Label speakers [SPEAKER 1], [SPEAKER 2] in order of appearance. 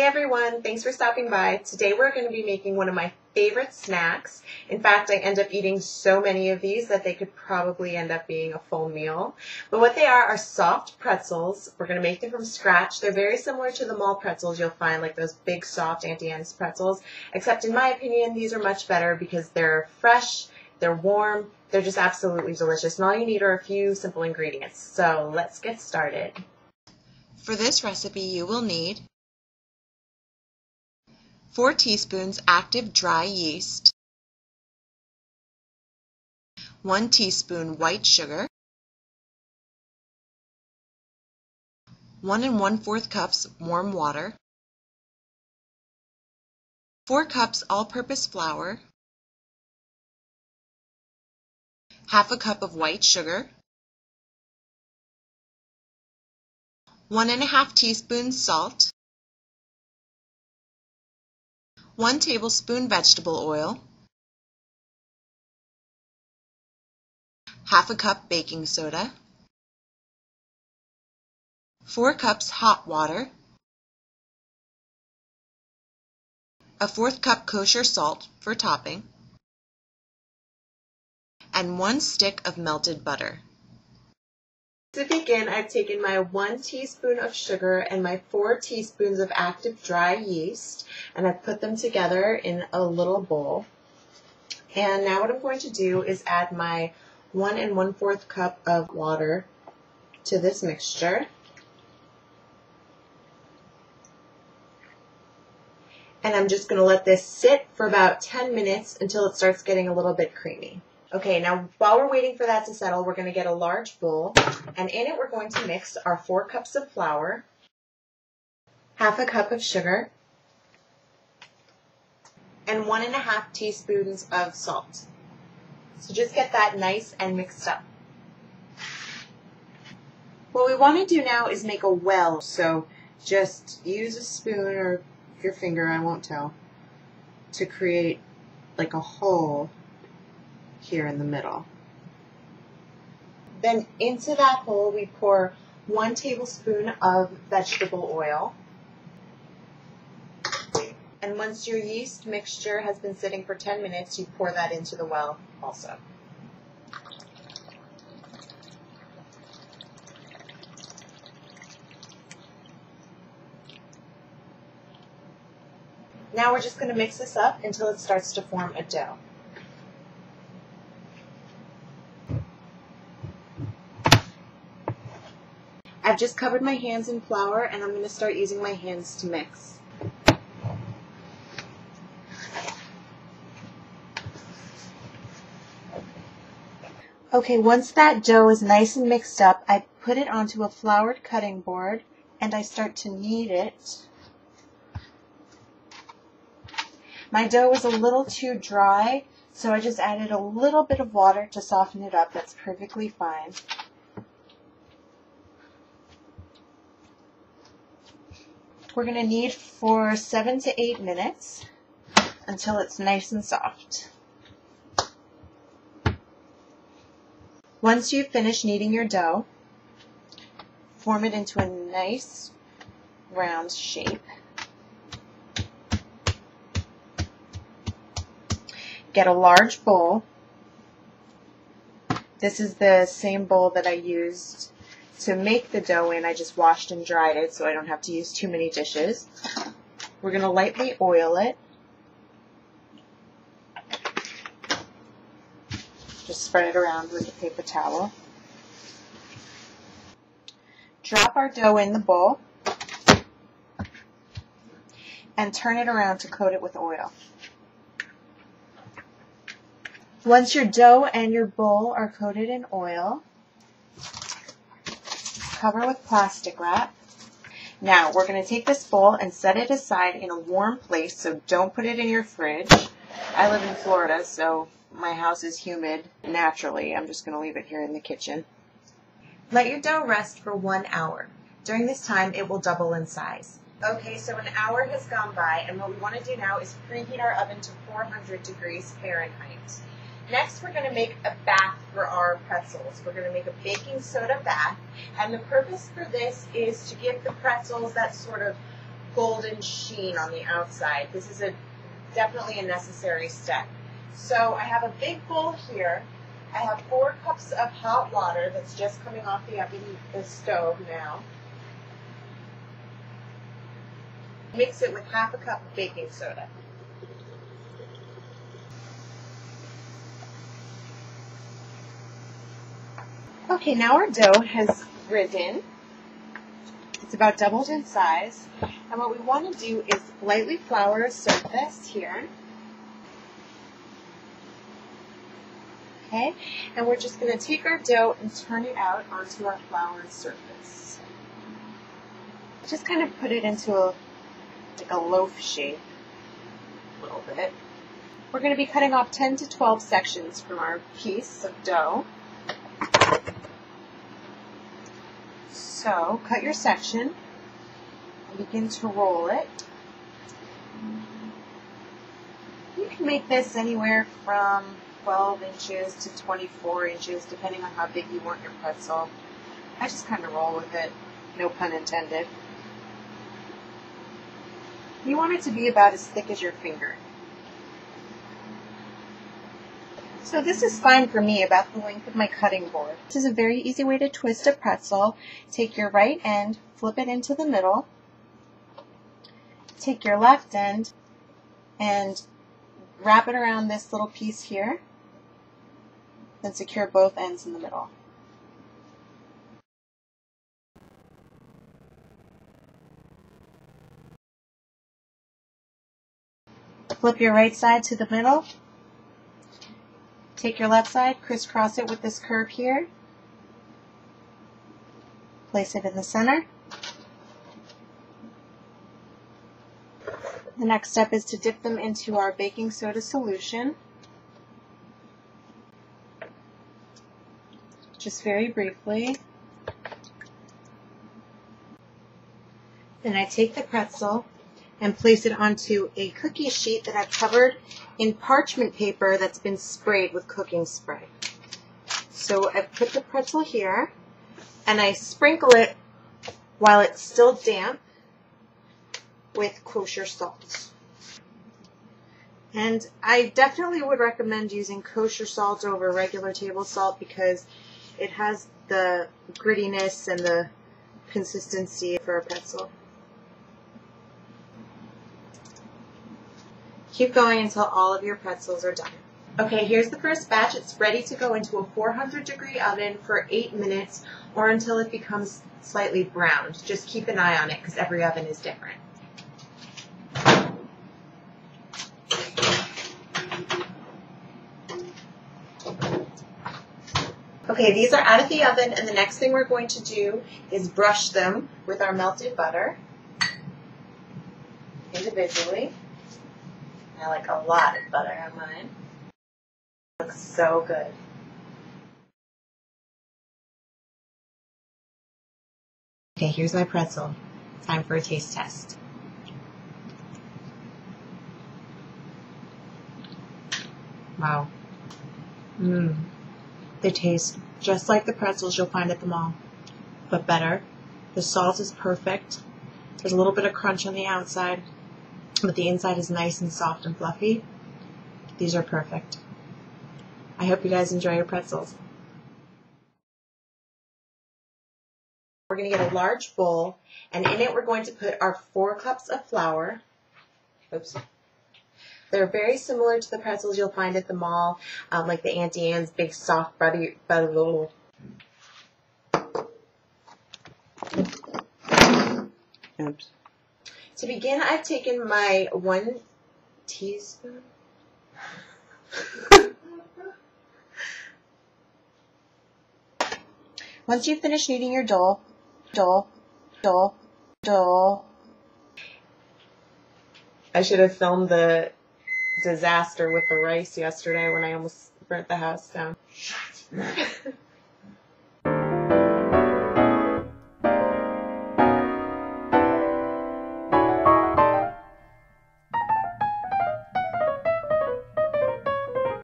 [SPEAKER 1] everyone, thanks for stopping by. Today we're going to be making one of my favorite snacks. In fact, I end up eating so many of these that they could probably end up being a full meal. But what they are soft pretzels. We're going to make them from scratch. They're very similar to the mall pretzels you'll find, like those big soft Auntie Anne's pretzels, except in my opinion these are much better because they're fresh, they're warm, they're just absolutely delicious, and all you need are a few simple ingredients. So let's get started. For this recipe you will need 4 teaspoons active dry yeast, 1 teaspoon white sugar, 1 1/4 cups warm water, 4 cups all-purpose flour, half a cup of white sugar, 1 1/2 teaspoons salt, 1 tablespoon vegetable oil, half a cup baking soda, 4 cups hot water, a 1/4 cup kosher salt for topping, and 1 stick of melted butter. To begin, I've taken my 1 teaspoon of sugar and my 4 teaspoons of active dry yeast, and I've put them together in a little bowl. And now what I'm going to do is add my 1 1/4 cup of water to this mixture. And I'm just going to let this sit for about 10 minutes until it starts getting a little bit creamy. Okay, now while we're waiting for that to settle, we're going to get a large bowl, and in it we're going to mix our 4 cups of flour, half a cup of sugar, and 1 1/2 teaspoons of salt. So just get that nice and mixed up. What we want to do now is make a well, so just use a spoon or your finger, I won't tell, to create like a hole here in the middle. Then into that hole we pour 1 tablespoon of vegetable oil. And once your yeast mixture has been sitting for 10 minutes, you pour that into the well also. Now we're just going to mix this up until it starts to form a dough. I've just covered my hands in flour, and I'm going to start using my hands to mix. Okay, once that dough is nice and mixed up, I put it onto a floured cutting board, and I start to knead it. My dough was a little too dry, so I just added a little bit of water to soften it up. That's perfectly fine. We're going to knead for 7 to 8 minutes until it's nice and soft. Once you've finished kneading your dough, form it into a nice round shape. Get a large bowl. This is the same bowl that I used to make the dough in. I just washed and dried it so I don't have to use too many dishes. We're going to lightly oil it. Just spread it around with a paper towel. Drop our dough in the bowl and turn it around to coat it with oil. Once your dough and your bowl are coated in oil, cover with plastic wrap. Now we're going to take this bowl and set it aside in a warm place, so don't put it in your fridge. I live in Florida, so my house is humid naturally. I'm just going to leave it here in the kitchen. Let your dough rest for 1 hour. During this time, it will double in size. Okay, so an hour has gone by, and what we want to do now is preheat our oven to 400 degrees Fahrenheit. Next, we're going to make a bath for our pretzels. We're going to make a baking soda bath, and the purpose for this is to give the pretzels that sort of golden sheen on the outside. This is definitely a necessary step. So I have a big bowl here. I have 4 cups of hot water that's just coming off the stove now. Mix it with half a cup of baking soda. Okay, now our dough has risen. It's about doubled in size. And what we want to do is lightly flour a surface here. Okay, and we're just going to take our dough and turn it out onto our floured surface. Just kind of put it into like a loaf shape a little bit. We're going to be cutting off 10 to 12 sections from our piece of dough. So cut your section and begin to roll it. You can make this anywhere from 12 inches to 24 inches, depending on how big you want your pretzel. I just kind of roll with it, no pun intended. You want it to be about as thick as your finger. So this is fine for me, about the length of my cutting board. This is a very easy way to twist a pretzel. Take your right end, flip it into the middle. Take your left end and wrap it around this little piece here. Then secure both ends in the middle. Flip your right side to the middle. Take your left side, crisscross it with this curve here. Place it in the center. The next step is to dip them into our baking soda solution. Just very briefly. Then I take the pretzel and place it onto a cookie sheet that I've covered in parchment paper that's been sprayed with cooking spray. So I've put the pretzel here, and I sprinkle it while it's still damp with kosher salt. And I definitely would recommend using kosher salt over regular table salt because it has the grittiness and the consistency for a pretzel. Keep going until all of your pretzels are done. Okay, here's the first batch. It's ready to go into a 400-degree oven for 8 minutes or until it becomes slightly browned. Just keep an eye on it because every oven is different. Okay, these are out of the oven, and the next thing we're going to do is brush them with our melted butter individually. I like a lot of butter on mine. It looks so good. Okay, here's my pretzel. Time for a taste test. Wow. They taste just like the pretzels you'll find at the mall, but better. The salt is perfect. There's a little bit of crunch on the outside, but the inside is nice and soft and fluffy. These are perfect. I hope you guys enjoy your pretzels. We're going to get a large bowl, and in it we're going to put our 4 cups of flour. Oops. They're very similar to the pretzels you'll find at the mall, like the Auntie Anne's big soft buttery. Oops. To begin, I've taken my 1 teaspoon. Once you finish kneading your dough. I should have filmed the disaster with the rice yesterday when I almost burnt the house down.